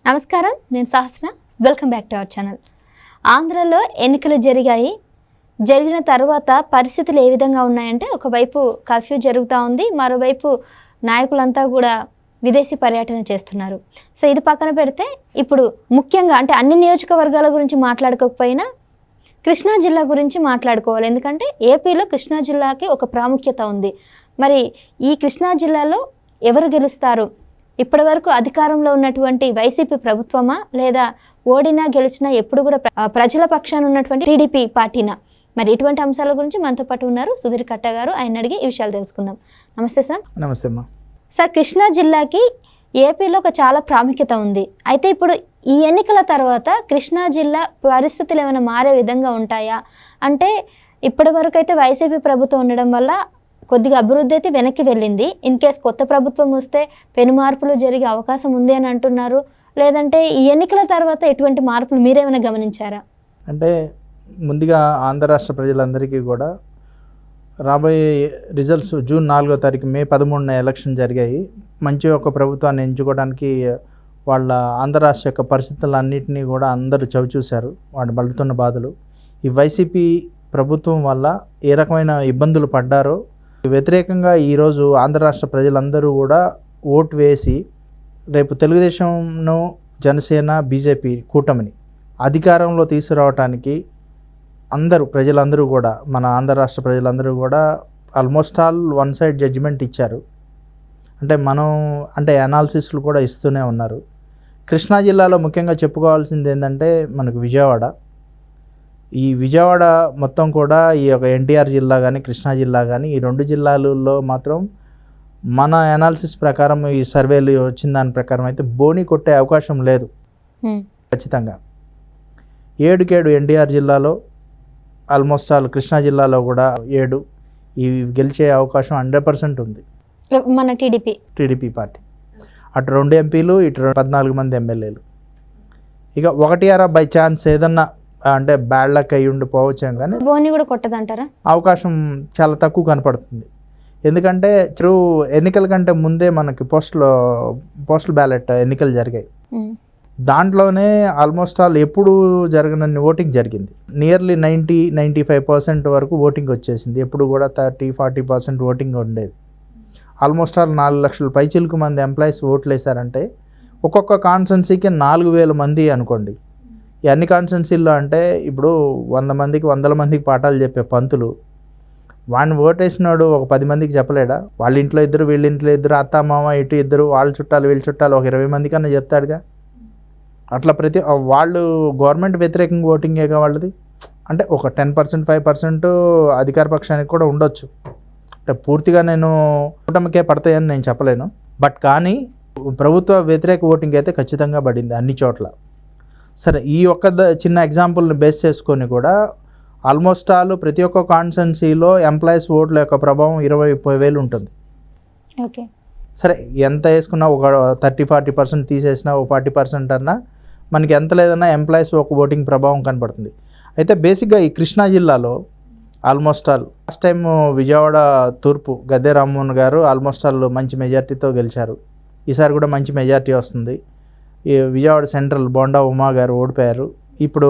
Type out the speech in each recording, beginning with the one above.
నమస్కారం, నేను Sahasra. Welcome back to our channel. ఆంధ్రలో ఎన్నికలు జరిగిన తర్వాత పరిస్థితులు ఏ విధంగా ఉన్నాయంటే, ఒకవైపు కర్ఫ్యూ జరుగుతూ ఉంది, మరోవైపు నాయకులంతా కూడా విదేశీ పర్యటన చేస్తున్నారు. సో ఇది పక్కన పెడితే ఇప్పుడు ముఖ్యంగా అంటే అన్ని నియోజకవర్గాల గురించి మాట్లాడుకోకపోయినా కృష్ణా జిల్లా గురించి మాట్లాడుకోవాలి. ఎందుకంటే ఏపీలో కృష్ణా జిల్లాకి ఒక ప్రాముఖ్యత ఉంది. మరి ఈ కృష్ణా జిల్లాలో ఎవరు గెలుస్తారు? ఇప్పటి వరకు అధికారంలో ఉన్నటువంటి వైసీపీ ప్రభుత్వమా, లేదా ఓడినా గెలిచినా ఎప్పుడు కూడా ప్రజల పక్షాన ఉన్నటువంటి టీడీపీ పార్టీనా? మరి ఇటువంటి అంశాల గురించి మనతో పాటు ఉన్నారు సుధీర్ కట్ట గారు. ఆయన అడిగి ఈ విషయాలు తెలుసుకుందాం. నమస్తే సార్. నమస్తే అమ్మా. సార్, కృష్ణా జిల్లాకి ఏపీలో ఒక చాలా ప్రాముఖ్యత ఉంది. అయితే ఇప్పుడు ఈ ఎన్నికల తర్వాత కృష్ణా జిల్లా పరిస్థితులు ఏమైనా మారే విధంగా ఉంటాయా? అంటే ఇప్పటి వరకు అయితే వైసీపీ ప్రభుత్వం ఉండడం వల్ల కొద్దిగా అభివృద్ధి అయితే వెనక్కి వెళ్ళింది. ఇన్ కేస్ కొత్త ప్రభుత్వం వస్తే పెను మార్పులు జరిగే అవకాశం ఉంది అని అంటున్నారు. లేదంటే ఈ ఎన్నికల తర్వాత ఎటువంటి మార్పులు మీరేమైనా గమనించారా? అంటే ముందుగా ఆంధ్ర రాష్ట్ర ప్రజలందరికీ కూడా రాబోయే రిజల్ట్స్ జూన్ 4వ తారీఖు మే 13న ఎలక్షన్ జరిగాయి. మంచి ఒక ప్రభుత్వాన్ని ఎంచుకోవడానికి వాళ్ళ ఆంధ్ర రాష్ట్ర యొక్క పరిస్థితులన్నింటినీ కూడా అందరూ చవిచూశారు, వాళ్ళు పడుతున్న బాధలు. ఈ వైసీపీ ప్రభుత్వం వల్ల ఏ రకమైన ఇబ్బందులు పడ్డారో వ్యతిరేకంగా ఈరోజు ఆంధ్ర రాష్ట్ర ప్రజలందరూ కూడా ఓటు వేసి రేపు తెలుగుదేశంను, జనసేన, బీజేపీ కూటమిని అధికారంలో తీసుకురావటానికి ప్రజలందరూ కూడా, మన ఆంధ్ర రాష్ట్ర ప్రజలందరూ కూడా almost all one side judgement ఇచ్చారు. అంటే అనాలిసిస్లు కూడా ఇస్తూనే ఉన్నారు. కృష్ణా జిల్లాలో ముఖ్యంగా చెప్పుకోవాల్సింది ఏంటంటే మనకు ఈ విజయవాడ మొత్తం కూడా ఈ యొక్క ఎన్టీఆర్ జిల్లా కానీ కృష్ణా జిల్లా కానీ ఈ రెండు జిల్లాలలో మాత్రం మన అనాలిసిస్ ప్రకారం, ఈ సర్వేలు వచ్చిన దాని ప్రకారం అయితే బోని కొట్టే అవకాశం లేదు. ఖచ్చితంగా 7 ఎన్టీఆర్ జిల్లాలో, ఆల్మోస్ట్ ఆల్ కృష్ణా జిల్లాలో కూడా 7 ఇవి గెలిచే అవకాశం 100% ఉంది మన టీడీపీ పార్టీ. అటు 2 ఎంపీలు, ఇటు 14 మంది ఎమ్మెల్యేలు. ఇక 1 బై ఛాన్స్ ఏదన్నా అంటే బ్యాడ్ లక్ అయ్యి ఉండిపోవచ్చాం, కానీ బోని కూడా కొట్టదంటారా? అవకాశం చాలా తక్కువ కనపడుతుంది. ఎందుకంటే ఎన్నికల కంటే ముందే మనకి పోస్టల్ బ్యాలెట్ ఎన్నికలు జరిగాయి. దాంట్లోనే ఆల్మోస్ట్ ఆల్ ఎప్పుడు జరగనన్ని ఓటింగ్ జరిగింది. నియర్లీ 90-95% వరకు ఓటింగ్ వచ్చేసింది. ఎప్పుడు కూడా 30-40% ఓటింగ్ ఉండేది. ఆల్మోస్ట్ ఆల్ 4 లక్షల పైచిలకు మంది ఎంప్లాయీస్ ఓట్లు వేశారంటే ఒక్కొక్క కాన్స్టెన్సీకి 4,000 మంది అనుకోండి. ఈ అన్ని కాన్స్టెన్సీల్లో అంటే ఇప్పుడు 100 మందికి పాఠాలు చెప్పే పంతులు వాడిని ఓటేసినాడు ఒక 10 మందికి చెప్పలేడా? వాళ్ళ ఇంట్లో 2, వీళ్ళ ఇంట్లో 2, అత్త మామ ఇటు 2, వాళ్ళ చుట్టాలు వీళ్ళ చుట్టాలు ఒక 20 మంది కన్నా చెప్తాడుగా. అట్లా వాళ్ళు గవర్నమెంట్ వ్యతిరేకంగా ఓటింగేగా వాళ్ళది. అంటే ఒక 10%, 5% అధికార పక్షానికి కూడా ఉండొచ్చు. అంటే పూర్తిగా నేను కూటమికే పడతాయని నేను చెప్పలేను, బట్ కానీ ప్రభుత్వ వ్యతిరేక ఓటింగ్ అయితే ఖచ్చితంగా పడింది అన్ని చోట్ల. సరే, ఈ ఒక్క చిన్న ఎగ్జాంపుల్ని బేస్ చేసుకొని కూడా ఆల్మోస్ట్ ఆల్ ప్రతి ఒక్క కాన్స్టెన్సీలో ఎంప్లాయీస్ ఓట్ల యొక్క ప్రభావం 20,000 ఉంటుంది. ఓకే, సరే, ఎంత వేసుకున్నా ఒక 30-40% తీసేసినా ఒక 40% అన్నా మనకి ఎంత లేదన్నా ఎంప్లాయీస్ ఒక ఓటింగ్ ప్రభావం కనపడుతుంది. అయితే బేసిక్గా ఈ కృష్ణా జిల్లాలో almost all last time Vijayawada తూర్పు గద్దె రామ్మోహన్ గారు ఆల్మోస్ట్ ఆల్ మంచి మెజార్టీతో గెలిచారు. ఈసారి కూడా మంచి మెజార్టీ వస్తుంది. ఈ విజయవాడ సెంట్రల్ బోండా ఉమా గారు ఓడిపోయారు. ఇప్పుడు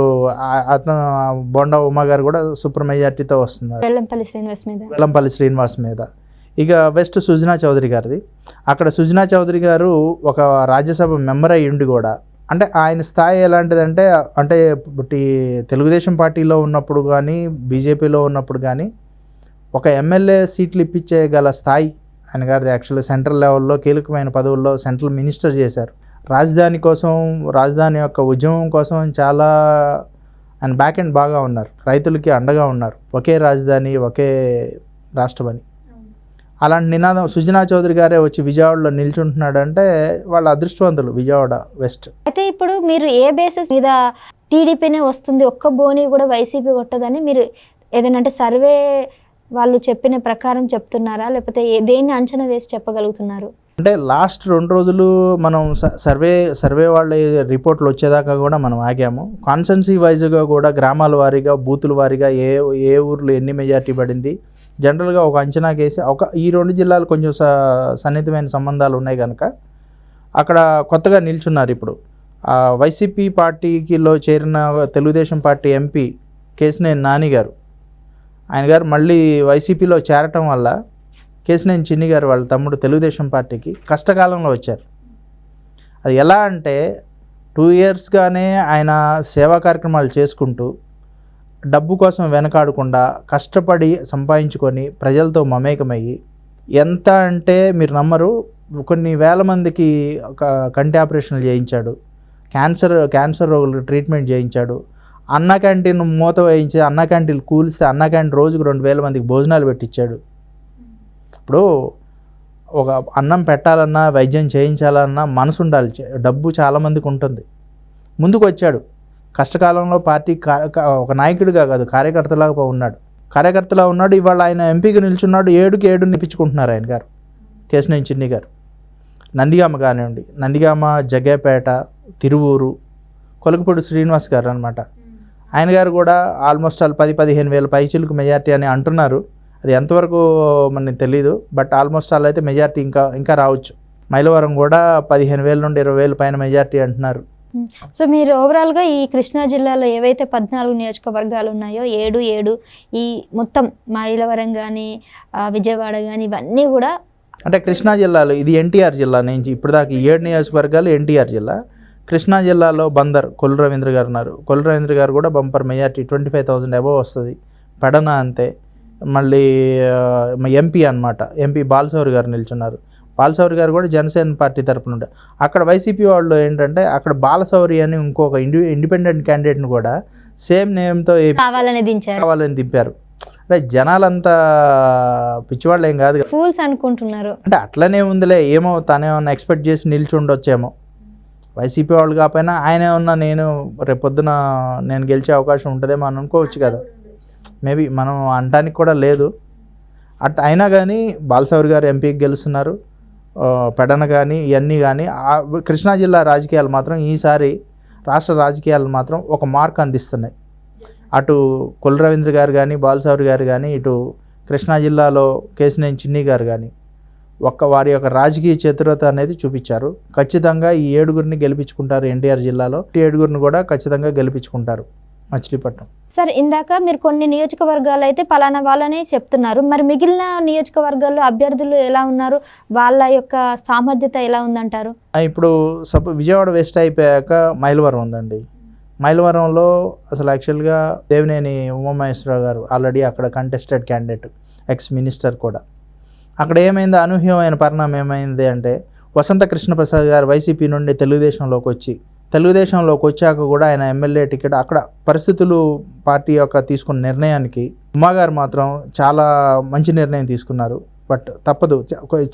బోండా ఉమా గారు కూడా సూపర్ మెజార్టీతో వస్తున్నారు వెల్లంపల్లి శ్రీనివాస్ మీద. ఇక వెస్ట్ సుజనా చౌదరి గారిది. అక్కడ సుజనా చౌదరి గారు ఒక రాజ్యసభ మెంబర్ అయ్యి ఉండి కూడా, అంటే ఆయన స్థాయి ఎలాంటిదంటే, అంటే తెలుగుదేశం పార్టీలో ఉన్నప్పుడు కానీ బీజేపీలో ఉన్నప్పుడు కానీ ఒక ఎమ్మెల్యే సీట్లు ఇప్పించేయగల స్థాయి ఆయన గారిది. యాక్చువల్లీ సెంట్రల్ లెవెల్లో కీలకమైన పదవుల్లో సెంట్రల్ మినిస్టర్ చేశారు. రాజధాని యొక్క ఉద్యమం కోసం చాలా ఆయన బ్యాక్ ఎండ్ బాగా ఉన్నారు. రైతులకి అండగా ఉన్నారు. ఒకే రాజధాని, ఒకే రాష్ట్రమని. అలాంటి నినాదం సుజనా చౌదరి గారే వచ్చి విజయవాడలో నిల్చుంటున్నాడంటే వాళ్ళ అదృష్టవంతులు విజయవాడ వెస్ట్. అయితే ఇప్పుడు మీరు ఏ బేసిస్ మీద టీడీపీనే వస్తుంది, ఒక్క బోని కూడా వైసీపీ కొట్టదని మీరు ఏదైనా సర్వే వాళ్ళు చెప్పిన ప్రకారం చెప్తున్నారా, లేకపోతే దేన్ని అంచనా వేసి చెప్పగలుగుతున్నారు? అంటే లాస్ట్ 2 రోజులు మనం సర్వే వాళ్ళ రిపోర్ట్లు వచ్చేదాకా కూడా మనం ఆగాము. కాన్స్టెన్సీ వైజ్గా కూడా గ్రామాల వారీగా, బూతుల వారీగా ఏ ఊర్లో ఎన్ని మెజార్టీ పడింది జనరల్గా ఒక అంచనా కేసి ఈ 2 జిల్లాలు కొంచెం సన్నిహితమైన సంబంధాలు ఉన్నాయి కనుక అక్కడ కొత్తగా నిల్చున్నారు. ఇప్పుడు వైసీపీ పార్టీకిలో చేరిన తెలుగుదేశం పార్టీ ఎంపీ కేశినేని నాని గారు, ఆయన గారు మళ్ళీ వైసీపీలో చేరటం వల్ల కేశినేని చిన్ని గారు వాళ్ళ తమ్ముడు తెలుగుదేశం పార్టీకి కష్టకాలంలో వచ్చారు. అది ఎలా అంటే 2 ఇయర్స్గానే ఆయన సేవా కార్యక్రమాలు చేసుకుంటూ డబ్బు కోసం వెనకాడకుండా కష్టపడి సంపాదించుకొని ప్రజలతో మమేకమయ్యి, ఎంత అంటే మీరు నమ్మరు, కొన్ని వేల మందికి ఒక కంటి ఆపరేషన్లు చేయించాడు, క్యాన్సర్ రోగులకు ట్రీట్మెంట్ చేయించాడు, అన్న క్యాంటీన్ మూత వేయించి అన్న క్యాంటీన్లు కూలిస్తే అన్న క్యాంటీన్ రోజుకు 2,000 మందికి భోజనాలు పెట్టించాడు. ఇప్పుడు ఒక అన్నం పెట్టాలన్నా వైద్యం చేయించాలన్నా మనసు ఉండాలి, డబ్బు చాలామందికి ఉంటుంది. ముందుకు వచ్చాడు, కష్టకాలంలో పార్టీ ఒక నాయకుడిగా కాదు కార్యకర్తలాగా ఉన్నాడు. ఇవాళ ఆయన ఎంపీగా నిల్చున్నాడు, 7కి 7 నిప్పించుకుంటున్నారు ఆయన గారు కేశినేని చిన్ని గారు. నందిగామ కానివ్వండి, నందిగామ, జగ్గేపేట, తిరువూరు, కొలకపూడి శ్రీనివాస్ గారు అనమాట, ఆయన గారు కూడా ఆల్మోస్ట్ 10-15 వేల పైచిలకు మెజార్టీ అని అంటున్నారు. అది ఎంతవరకు మనకి తెలీదు, బట్ ఆల్మోస్ట్ అయితే మెజార్టీ ఇంకా రావచ్చు. మైలవరం కూడా 15,000 నుండి 20,000 పైన మెజార్టీ అంటున్నారు. సో మీరు ఓవరాల్గా ఈ కృష్ణా జిల్లాలో ఏవైతే 14 నియోజకవర్గాలు ఉన్నాయో 7 ఈ మొత్తం మైలవరం కానీ విజయవాడ కానీ ఇవన్నీ కూడా అంటే కృష్ణా జిల్లాలో ఇది ఎన్టీఆర్ జిల్లా నుంచి ఇప్పుడు దాకా 7 నియోజకవర్గాలు ఎన్టీఆర్ జిల్లా. కృష్ణా జిల్లాలో బందర్ కొల్లు రవీంద్ర గారు ఉన్నారు. కొల్లు రవీంద్ర గారు కూడా బంపర్ మెజార్టీ 25,000 అబవ్ వస్తుంది. పెడన అంతే. మళ్ళీ ఎంపీ అనమాట, ఎంపీ బాలశౌరి గారు నిల్చున్నారు. బాలశౌరి గారు కూడా జనసేన పార్టీ తరపున ఉండే. అక్కడ వైసీపీ వాళ్ళు ఏంటంటే అక్కడ బాలశౌరి అని ఇంకొక ఇండిపెండెంట్ క్యాండిడేట్ని కూడా సేమ్ నేమ్తో కావాలని దింపారు. అంటే జనాలంతా పిచ్చివాళ్ళు ఏం కాదు, ఫూల్స్ అనుకుంటున్నారు. అంటే అట్లనే ఉందిలే, ఏమో తనేమన్నా ఎక్స్పెక్ట్ చేసి నిల్చుండొచ్చేమో. వైసీపీ వాళ్ళు కాకపోయినా ఆయన ఏమన్నా రేపొద్దున నేను గెలిచే అవకాశం ఉంటుందేమో అని అనుకోవచ్చు కదా. మేబీ మనం అనటానికి కూడా లేదు. అయినా కానీ బాలశౌరి గారు ఎంపీకి గెలుస్తున్నారు. పెడన కానీ ఇవన్నీ కానీ కృష్ణా జిల్లా రాజకీయాలు మాత్రం ఈసారి రాష్ట్ర రాజకీయాలు మాత్రం ఒక మార్క్ అందిస్తున్నాయి. అటు కొల్లు రవీంద్ర గారు కానీ బాలశౌరి గారు కానీ, ఇటు కృష్ణా జిల్లాలో కేశినేని చిన్ని గారు కానీ వారి యొక్క రాజకీయ చతురత అనేది చూపించారు. ఖచ్చితంగా ఈ 7గురిని గెలిపించుకుంటారు. ఎన్టీఆర్ జిల్లాలో 7గురిని కూడా ఖచ్చితంగా గెలిపించుకుంటారు మచిలీపట్నం. సార్, ఇందాక మీరు కొన్ని నియోజకవర్గాలు అయితే పలానా వాళ్ళనే చెప్తున్నారు, మరి మిగిలిన నియోజకవర్గాల్లో అభ్యర్థులు ఎలా ఉన్నారు, వాళ్ళ యొక్క సామర్థ్యత ఎలా ఉందంటారు? ఇప్పుడు విజయవాడ వెస్ట్ అయిపోయాక మైలవరం ఉందండి. మైలవరంలో అసలు యాక్చువల్గా దేవినేని ఉమామహేశ్వరరావు గారు ఆల్రెడీ అక్కడ కంటెస్టెడ్ క్యాండిడేట్, ఎక్స్ మినిస్టర్ కూడా. అక్కడ ఏమైంది, అనూహ్యమైన పరిణామం ఏమైంది అంటే వసంత కృష్ణప్రసాద్ గారు వైసీపీ నుండి తెలుగుదేశంలోకి వచ్చాక కూడా ఆయన ఎమ్మెల్యే టికెట్ అక్కడ పరిస్థితులు పార్టీ యొక్క తీసుకున్న నిర్ణయానికి ఉమాగారు మాత్రం చాలా మంచి నిర్ణయం తీసుకున్నారు. బట్ తప్పదు,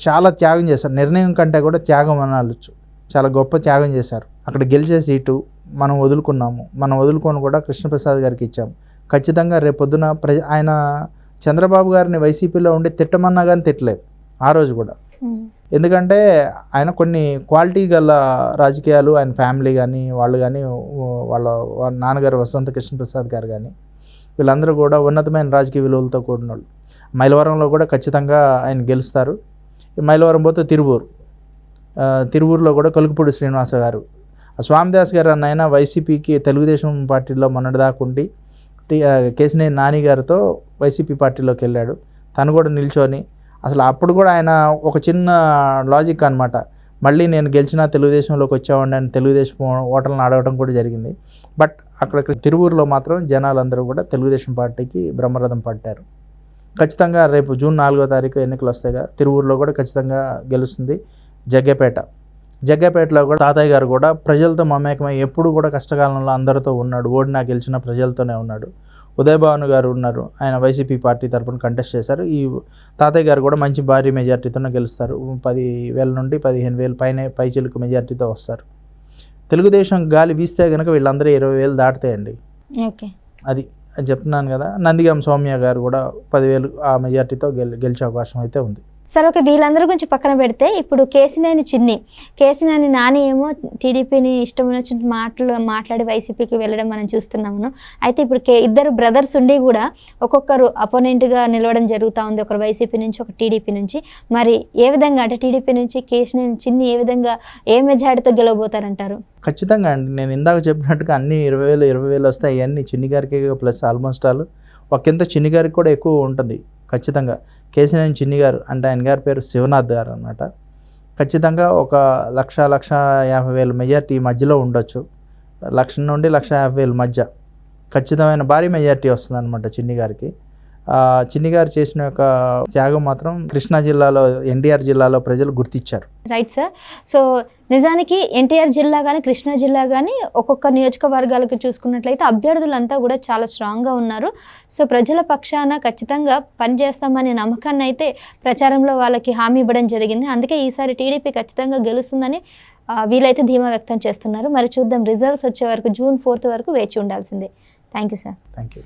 చాలా త్యాగం చేశారు. నిర్ణయం కంటే కూడా త్యాగం అనవచ్చు, చాలా గొప్ప త్యాగం చేశారు. అక్కడ గెలిచే సీటు మనం వదులుకొని కూడా కృష్ణప్రసాద్ గారికి ఇచ్చాము. ఖచ్చితంగా రేపొద్దున ఆయన చంద్రబాబు గారిని వైసీపీలో ఉండి తిట్టమన్నా కానీ తిట్టలేదు ఆ రోజు కూడా. ఎందుకంటే ఆయన కొన్ని క్వాలిటీ గల రాజకీయాలు, ఆయన ఫ్యామిలీ కానీ వాళ్ళు కానీ వాళ్ళ నాన్నగారు వసంత కృష్ణప్రసాద్ గారు కానీ వీళ్ళందరూ కూడా ఉన్నతమైన రాజకీయ విలువలతో కూడిన వాళ్ళు. మైలవరంలో కూడా ఖచ్చితంగా ఆయన గెలుస్తారు. మైలవరం పోతే తిరువూరులో కూడా కొలకపూడి శ్రీనివాస గారు, స్వామిదాస్ గారు అన్న వైసీపీకి తెలుగుదేశం పార్టీలో మొన్నటిదాకా ఉండి కేశినేని నాని గారితో వైసీపీ పార్టీలోకి వెళ్ళాడు. తను కూడా నిల్చొని అసలు అప్పుడు కూడా ఆయన ఒక చిన్న లాజిక్ అనమాట, మళ్ళీ నేను గెలిచినా తెలుగుదేశంలోకి వచ్చామండి అని తెలుగుదేశం ఓటర్లను అడగడం కూడా జరిగింది. బట్ అక్కడ తిరువూరులో మాత్రం జనాలందరూ కూడా తెలుగుదేశం పార్టీకి బ్రహ్మరథం పట్టారు. ఖచ్చితంగా రేపు జూన్ 4వ తారీఖు ఎన్నికలు వస్తాయిగా, తిరువూరులో కూడా ఖచ్చితంగా గెలుస్తుంది. జగ్గేపేటలో కూడా తాతయ్య గారు కూడా ప్రజలతో మమేకమై ఎప్పుడు కూడా కష్టకాలంలో అందరితో ఉన్నాడు. ఓడినా గెలిచిన ప్రజలతోనే ఉన్నాడు. ఉదయభాను గారు ఉన్నారు, ఆయన వైసీపీ పార్టీ తరపున కంటెస్ట్ చేశారు. ఈ తాతయ్య గారు కూడా మంచి భారీ మెజార్టీతోనే గెలుస్తారు. 10,000 నుండి 15,000 పైచిలకు మెజార్టీతో వస్తారు. తెలుగుదేశం గాలి వీస్తే కనుక వీళ్ళందరూ 20,000 దాటుతాయండి. ఓకే, అది చెప్తున్నాను కదా. నందిగామ సౌమ్య గారు కూడా 10,000 ఆ మెజార్టీతో గెలిచే అవకాశం అయితే ఉంది. సరే ఓకే, వీళ్ళందరి గురించి పక్కన పెడితే ఇప్పుడు కేసినేని నాని ఏమో టీడీపీని ఇష్టం వచ్చిన మాట్లాడి వైసీపీకి వెళ్ళడం మనం చూస్తున్నాము. అయితే ఇప్పుడు ఇద్దరు బ్రదర్స్ ఉండి కూడా ఒక్కొక్కరు అపోనెంట్గా నిలవడం జరుగుతూ ఉంది, ఒకరు వైసీపీ నుంచి ఒక టీడీపీ నుంచి. మరి ఏ విధంగా అంటే టీడీపీ నుంచి కేసినేని చిన్ని ఏ విధంగా ఏ మెజారిటీతో గెలవబోతారంటారు? ఖచ్చితంగా అండి, నేను ఇందాక చెప్పినట్టుగా అన్ని 20,000 వస్తాయి. అవన్నీ చిన్ని గారికి ప్లస్ ఆల్మోస్ట్ ఆల్ ఒకంత చిన్ని గారికి కూడా ఎక్కువ ఉంటుంది ఖచ్చితంగా. కేసినేని చిన్ని గారు అంటే ఆయన గారి పేరు శివనాథ్ గారు అన్నమాట. ఖచ్చితంగా ఒక 1,50,000 మెజార్టీ మధ్యలో ఉండొచ్చు. 1,00,000 నుండి 1,50,000 మధ్య ఖచ్చితమైన భారీ మెజార్టీ వస్తుంది అనమాట చిన్ని గారికి. చిన్ని గారు చేసిన యొక్క త్యాగం మాత్రం కృష్ణా జిల్లాలో, ఎన్టీఆర్ జిల్లాలో ప్రజలు గుర్తించారు. Right sir. సో నిజానికి ఎన్టీఆర్ జిల్లా కానీ కృష్ణా జిల్లా కానీ ఒక్కొక్క నియోజకవర్గాలకు చూసుకున్నట్లయితే అభ్యర్థులంతా కూడా చాలా స్ట్రాంగ్గా ఉన్నారు. సో ప్రజల పక్షాన ఖచ్చితంగా పనిచేస్తామనే నమ్మకాన్ని అయితే ప్రచారంలో వాళ్ళకి హామీ ఇవ్వడం జరిగింది. అందుకే ఈసారి టీడీపీ ఖచ్చితంగా గెలుస్తుందని వీలైతే ధీమా వ్యక్తం చేస్తున్నారు. మరి చూద్దాం, రిజల్ట్స్ వచ్చే వరకు June 4 వరకు వేచి ఉండాల్సిందే. Thank you sir. Thank you.